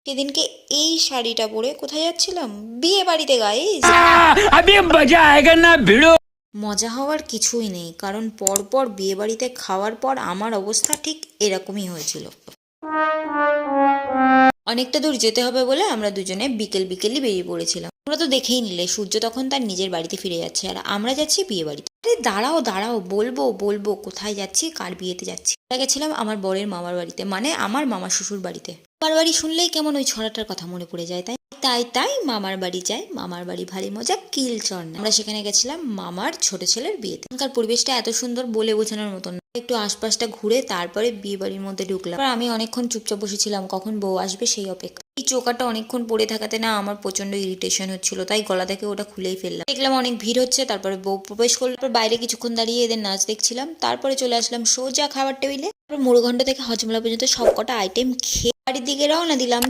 সেদিনকে এই শাড়িটা পরে কোথায় যাচ্ছিলাম? বিয়ে বাড়িতে গাইস। अभी मजा आएगा ना भिड़ो। মজা হওয়ার কিছুই নেই, কারণ পরপর বিয়ে বাড়িতে খাওয়ার পর আমার অবস্থা ঠিক এরকমই হয়েছিল। অনেকটা দূর যেতে হবে বলে আমরা দুজনে বিকেলই বেরিয়ে পড়েছিলাম। তোমরা তো দেখেই নিলে, সূর্য তখন তার নিজের বাড়িতে ফিরে যাচ্ছে আর আমরা যাচ্ছি বিয়ে বাড়িতে। আরে দাঁড়াও দাঁড়াও, বলবো বলবো কোথায় যাচ্ছি, কার বিয়েতে যাচ্ছি। আমরা গেছিলাম আমার বরের মামার বাড়িতে, মানে আমার মামা শ্বশুর বাড়িতে। মামার বাড়ি শুনলেই কেমন ওই ছড়াটার কথা মনে পড়ে যায়, তাই তাই তাই মামার বাড়ি যাই, মামার বাড়ি ভারী মজা কিল চড় না। আমরা সেখানে গেছিলাম মামার ছোট ছেলের বিয়েতে। এখানকার পরিবেশটা এত সুন্দর বলে বোঝানোর মতন না। একটু আশপাশটা ঘুরে তারপরে বিয়ে বাড়ির মধ্যে ঢুকলাম। আমি অনেকক্ষণ চুপচাপ বসেছিলাম, কখন বউ আসবে সেই অপেক্ষা। এই চোকাটা অনেকক্ষণ পড়ে থাকাতে না আমার প্রচন্ড ইরিটেশন হচ্ছিল, তাই গলা থেকে ওটা খুলেই ফেললাম। দেখলাম অনেক ভিড় হচ্ছে, তারপরে বউ প্রবেশ করলো। তারপর বাইরে কিছুক্ষণ দাঁড়িয়ে এদের নাচ দেখছিলাম, তারপরে চলে আসলাম সোজা খাবার টেবিলে। তারপর মুড়োঘণ্ট থেকে হজমলা পর্যন্ত সবকটা আইটেম খেয়ে বাড়ির দিকে রওনা দিলাম।